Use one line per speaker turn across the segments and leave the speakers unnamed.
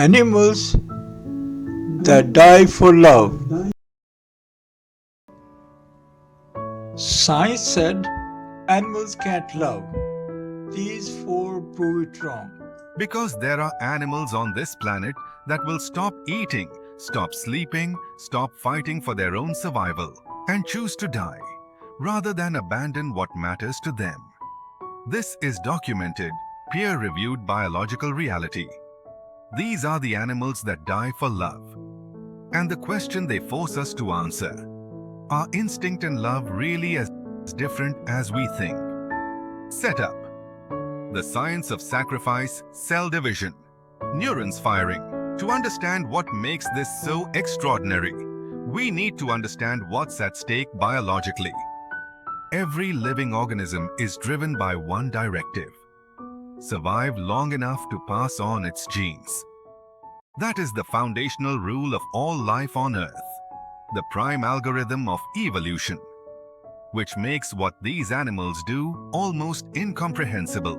Animals that die for love. Science said animals can't love. These four prove it wrong.
Because there are animals on this planet that will stop eating, stop sleeping, stop fighting for their own survival, and choose to die, rather than abandon what matters to them. This is documented, peer-reviewed biological reality. These are the animals that die for love. And the question they force us to answer: are instinct and love really as different as we think? Set up. The science of sacrifice, cell division, neurons firing. To understand what makes this so extraordinary, we need to understand what's at stake biologically. Every living organism is driven by one directive: survive long enough to pass on its genes. That is the foundational rule of all life on Earth, the prime algorithm of evolution, which makes what these animals do almost incomprehensible,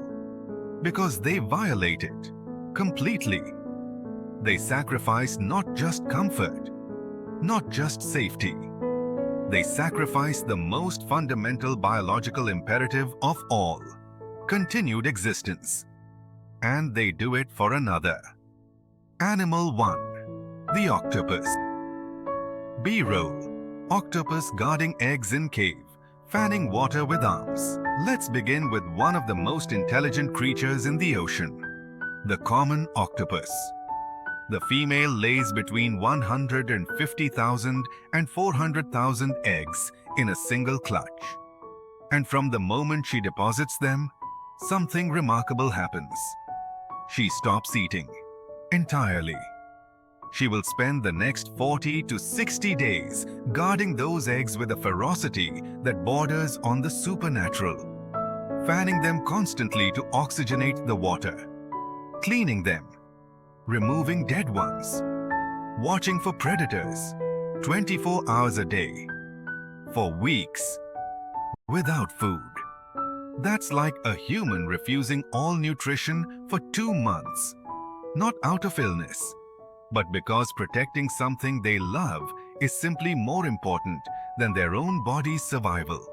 because they violate it completely. They sacrifice not just comfort, not just safety. They sacrifice the most fundamental biological imperative of all: continued existence. And they do it for another. Animal 1. The octopus. B-roll. Octopus guarding eggs in cave, fanning water with arms. Let's begin with one of the most intelligent creatures in the ocean, the common octopus. The female lays between 150,000 and 400,000 eggs in a single clutch. And from the moment she deposits them, something remarkable happens. She stops eating entirely. She will spend the next 40 to 60 days guarding those eggs with a ferocity that borders on the supernatural, fanning them constantly to oxygenate the water, cleaning them, removing dead ones, watching for predators 24 hours a day, for weeks, without food. That's like a human refusing all nutrition for 2 months, not out of illness, but because protecting something they love is simply more important than their own body's survival.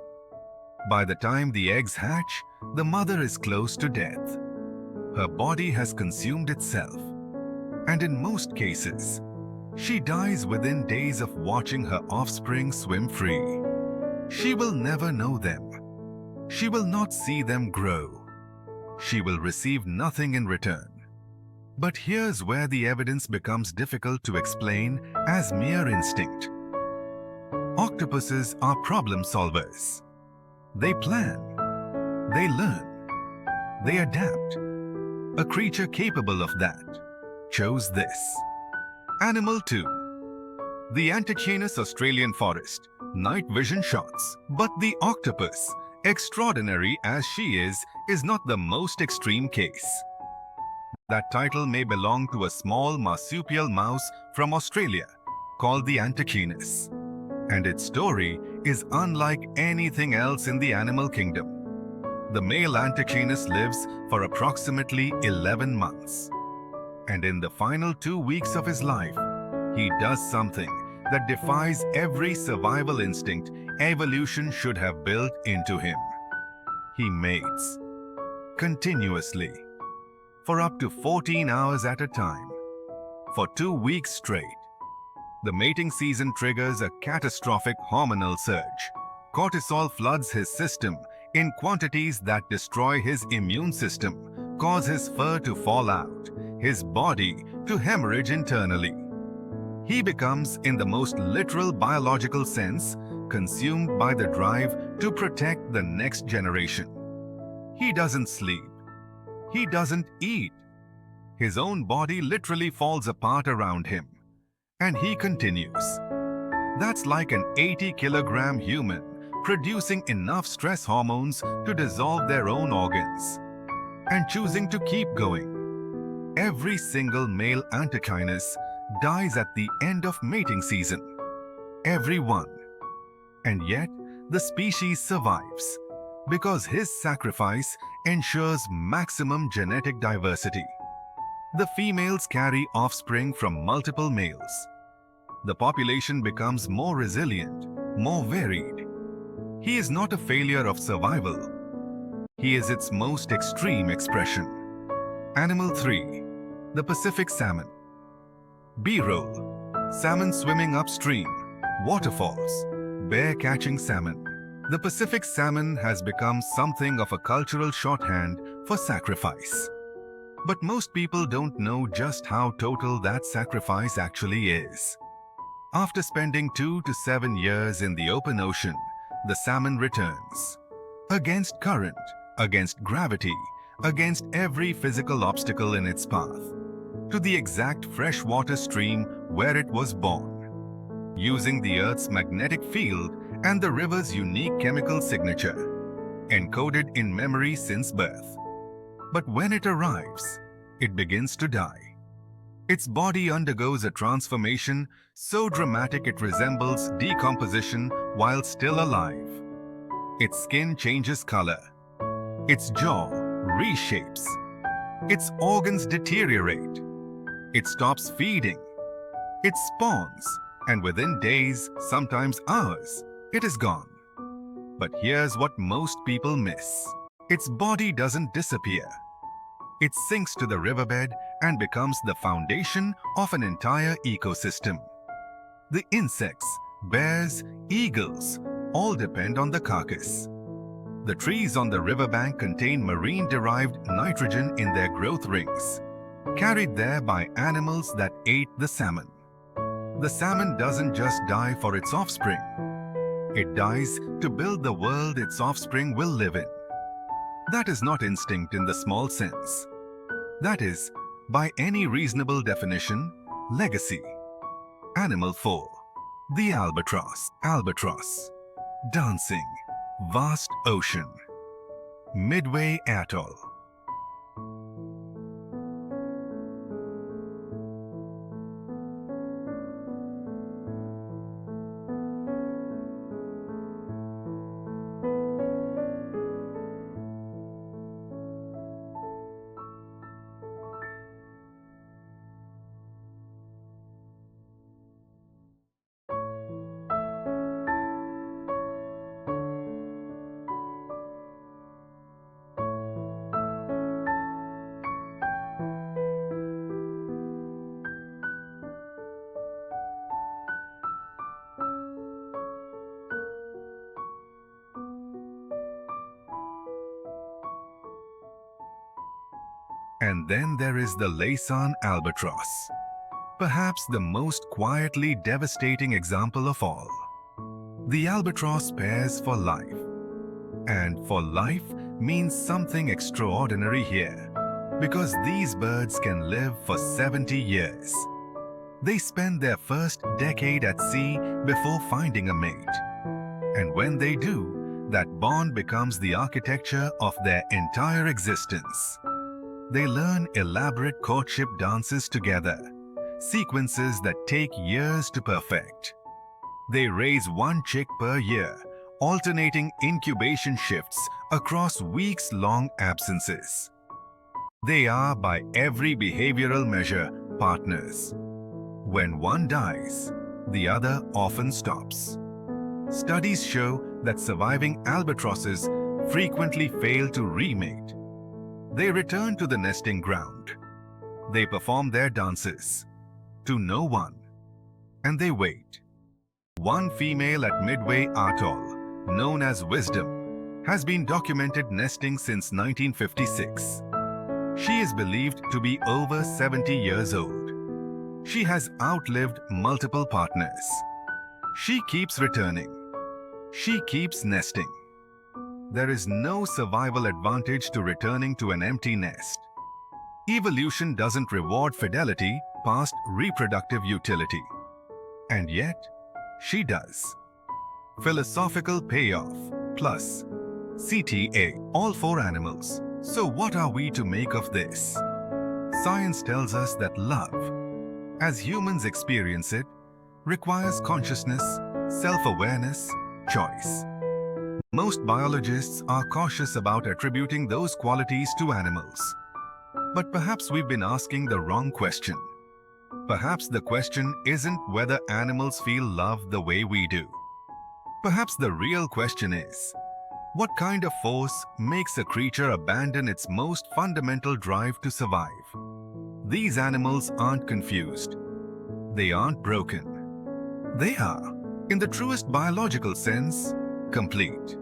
By the time the eggs hatch, the mother is close to death. Her body has consumed itself. And in most cases, she dies within days of watching her offspring swim free. She will never know them. She will not see them grow. She will receive nothing in return. But here's where the evidence becomes difficult to explain as mere instinct. Octopuses are problem solvers. They plan. They learn. They adapt. A creature capable of that chose this. Animal 2. The Antechinus Australian forest. Night vision shots. But the octopus, extraordinary as she is not the most extreme case. That title may belong to a small marsupial mouse from Australia called the Antechinus. And its story is unlike anything else in the animal kingdom. The male Antechinus lives for approximately 11 months. And in the final 2 weeks of his life, he does something that defies every survival instinct evolution should have built into him. He mates continuously, for up to 14 hours at a time, for 2 weeks straight. The mating season triggers a catastrophic hormonal surge. Cortisol floods his system in quantities that destroy his immune system, cause his fur to fall out, his body to hemorrhage internally. He becomes, in the most literal biological sense, consumed by the drive to protect the next generation. He doesn't sleep. He doesn't eat. His own body literally falls apart around him. And he continues. That's like an 80-kilogram human producing enough stress hormones to dissolve their own organs and choosing to keep going. Every single male Antechinus dies at the end of mating season. Every one. And yet, the species survives because his sacrifice ensures maximum genetic diversity. The females carry offspring from multiple males. The population becomes more resilient, more varied. He is not a failure of survival. He is its most extreme expression. Animal 3. The Pacific salmon. B-roll. Salmon swimming upstream. Waterfalls. Bear catching salmon. The Pacific salmon has become something of a cultural shorthand for sacrifice. But most people don't know just how total that sacrifice actually is. After spending 2 to 7 years in the open ocean, the salmon returns. Against current, against gravity, against every physical obstacle in its path, to the exact freshwater stream where it was born, using the Earth's magnetic field and the river's unique chemical signature, encoded in memory since birth. But when it arrives, it begins to die. Its body undergoes a transformation so dramatic it resembles decomposition while still alive. Its skin changes color. Its jaw reshapes. Its organs deteriorate. It stops feeding. It spawns, and within days, sometimes hours, it is gone. But here's what most people miss. Its body doesn't disappear. It sinks to the riverbed and becomes the foundation of an entire ecosystem. The insects, bears, eagles, all depend on the carcass. The trees on the riverbank contain marine-derived nitrogen in their growth rings, carried there by animals that ate the salmon. The salmon doesn't just die for its offspring. It dies to build the world its offspring will live in. That is not instinct in the small sense. That is, by any reasonable definition, legacy. Animal 4. The albatross. Albatross. Dancing. Vast ocean. Midway Atoll. And then there is the Laysan albatross, perhaps the most quietly devastating example of all. The albatross pairs for life. And for life means something extraordinary here, because these birds can live for 70 years. They spend their first decade at sea before finding a mate. And when they do, that bond becomes the architecture of their entire existence. They learn elaborate courtship dances together, sequences that take years to perfect. They raise one chick per year, alternating incubation shifts across weeks-long absences. They are, by every behavioral measure, partners. When one dies, the other often stops. Studies show that surviving albatrosses frequently fail to remate. They return to the nesting ground. They perform their dances to no one, and they wait. One female at Midway Atoll, known as Wisdom, has been documented nesting since 1956. She is believed to be over 70 years old. She has outlived multiple partners. She keeps returning. She keeps nesting. There is no survival advantage to returning to an empty nest. Evolution doesn't reward fidelity past reproductive utility. And yet, she does. Philosophical payoff plus CTA, all for animals. So what are we to make of this? Science tells us that love, as humans experience it, requires consciousness, self-awareness, choice. Most biologists are cautious about attributing those qualities to animals. But perhaps we've been asking the wrong question. Perhaps the question isn't whether animals feel love the way we do. Perhaps the real question is, what kind of force makes a creature abandon its most fundamental drive to survive? These animals aren't confused. They aren't broken. They are, in the truest biological sense, complete,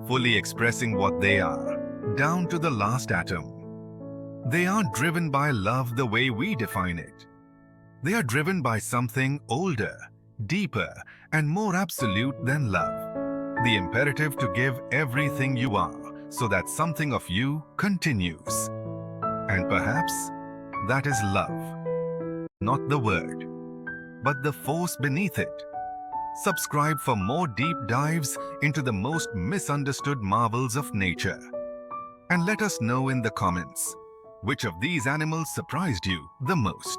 fully expressing what they are, down to the last atom. They aren't driven by love the way we define it. They are driven by something older, deeper, and more absolute than love. The imperative to give everything you are so that something of you continues. And perhaps that is love. Not the word, but the force beneath it. Subscribe for more deep dives into the most misunderstood marvels of nature. And let us know in the comments, which of these animals surprised you the most?